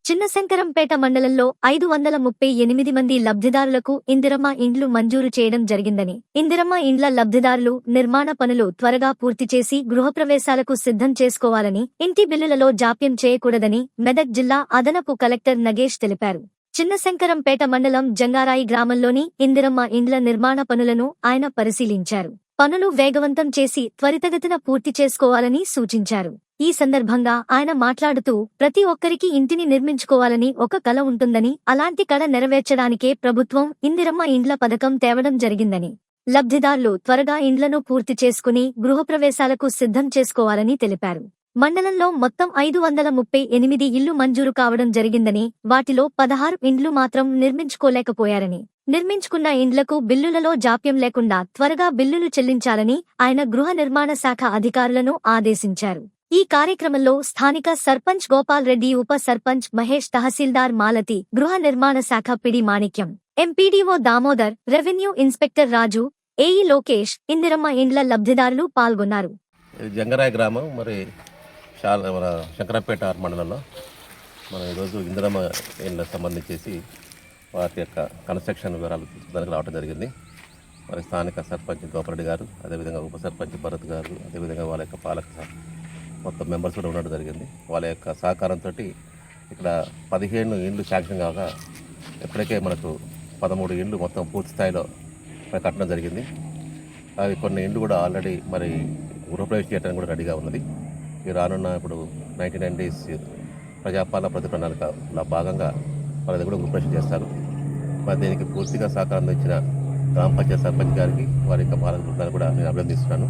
చిన్నశంకరంపేట మండలంలో 538 మంది లబ్ధిదారులకు ఇందిరమ్మ ఇండ్లు మంజూరు చేయడం జరిగిందని, ఇందిరమ్మ ఇండ్ల లబ్ధిదారులు నిర్మాణ పనులు త్వరగా పూర్తి చేసి గృహప్రవేశాలకు సిద్ధం చేసుకోవాలని, ఇంటి బిల్లులలో జాప్యం చేయకూడదని మెదక్ జిల్లా అదనపు కలెక్టర్ నగేష్ తెలిపారు. చిన్నశంకరంపేట మండలం జంగారాయి గ్రామంలోని ఇందిరమ్మ ఇండ్ల నిర్మాణ పనులను ఆయన పరిశీలించారు. పనులు వేగవంతం చేసి త్వరితగతిన పూర్తి చేసుకోవాలని సూచించారు. ఈ సందర్భంగా ఆయన మాట్లాడుతూ, ప్రతి ఒక్కరికి ఇంటిని నిర్మించుకోవాలని ఒక కల ఉంటుందని, అలాంటి కల నెరవేర్చడానికే ప్రభుత్వం ఇందిరమ్మ ఇండ్ల పథకం తేవడం జరిగిందని, లబ్ధిదారులు త్వరగా ఇండ్లను పూర్తి చేసుకుని గృహప్రవేశాలకు సిద్ధం చేసుకోవాలని తెలిపారు. మండలంలో మొత్తం 538 ఇళ్లు మంజూరు కావడం జరిగిందని, వాటిలో 16 ఇండ్లు మాత్రం నిర్మించుకోలేకపోయారని, నిర్మించుకున్న ఇండ్లకు బిల్లులలో జాప్యం లేకుండా త్వరగా బిల్లులు చెల్లించాలని ఆయన గృహ నిర్మాణ శాఖ అధికారులను ఆదేశించారు. ఈ కార్యక్రమంలో స్థానిక సర్పంచ్ గోపాల్ రెడ్డి, ఉప సర్పంచ్ మహేష్, తహసీల్దార్ మాలతి, గృహ నిర్మాణ శాఖ పిడి మాణిక్యం, ఎంపీడీఓ దామోదర్, రెవెన్యూ ఇన్స్పెక్టర్ రాజు, ఏఈ లోకేష్, ఇందిరమ్మ ఇండ్ల లబ్ధిదారులు పాల్గొన్నారు. జంగరాయి గ్రామం మన శంకరంపేట మండలంలో మనం ఈరోజు ఇందిరమ్మ ఇండ్లకు సంబంధించేసి వాటి యొక్క కన్స్ట్రక్షన్ వివరాలు దానికి రావడం జరిగింది. మరి స్థానిక సర్పంచ్ గోపారెడ్డి గారు, అదేవిధంగా ఉప సర్పంచ్ భరత్ గారు, అదేవిధంగా వాళ్ళ యొక్క పాలక మొత్తం మెంబర్స్ కూడా ఉండడం జరిగింది. వాళ్ళ యొక్క సహకారంతో ఇక్కడ 15 ఇండ్లు శాంక్షన్ కాగా ఇప్పటికే మనకు 13 ఇండ్లు మొత్తం పూర్తి స్థాయిలో కట్టడం జరిగింది. అవి కొన్ని ఇండ్లు కూడా ఆల్రెడీ మరి గృహప్రవేశం చేయడానికి కూడా రెడీగా ఉన్నది. ఈ రానున్న ఇప్పుడు 99 డేస్ ప్రజాపాలన ప్రతి ప్రణాళికలో భాగంగా వాళ్ళ దగ్గర గృహప్రవేశం చేస్తారు. మరి దీనికి పూర్తిగా సహకారం ఇచ్చిన గ్రామ పంచాయతీ సర్పంచ్ గారికి, వారి యొక్క పాలక బృందాన్ని కూడా నేను అభినందిస్తున్నాను.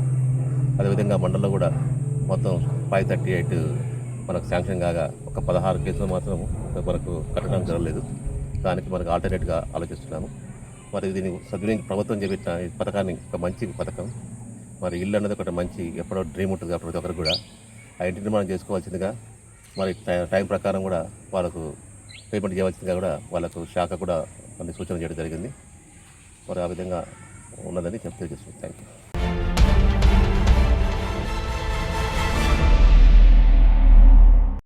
అదేవిధంగా మండలంలో కూడా మొత్తం 538 మనకు శాంక్షన్ కాగా ఒక 16 కేసులు మాత్రం మనకు కట్టడం జరగలేదు. దానికి మనకు ఆల్టర్నేట్గా ఆలోచిస్తున్నాము. మరి దీన్ని సద్వినియోగం ప్రభుత్వం చేపట్టిన ఈ పథకాన్ని ఒక మంచి పథకం. మరి ఇల్లు అన్నది ఒకటి మంచి ఎప్పుడో డ్రీమ్ ఉంటుంది ప్రతి ఒక్కరు కూడా. ఆ ఇంటి నిర్మాణం చేసుకోవాల్సిందిగా, మరి టైం ప్రకారం కూడా వాళ్ళకు పేమెంట్ చేయవలసిందిగా కూడా వాళ్ళకు శాఖ కూడా అన్ని సూచన చేయడం జరిగింది. మరి ఆ విధంగా ఉన్నదని తెలియజేస్తున్నాను. Thank you.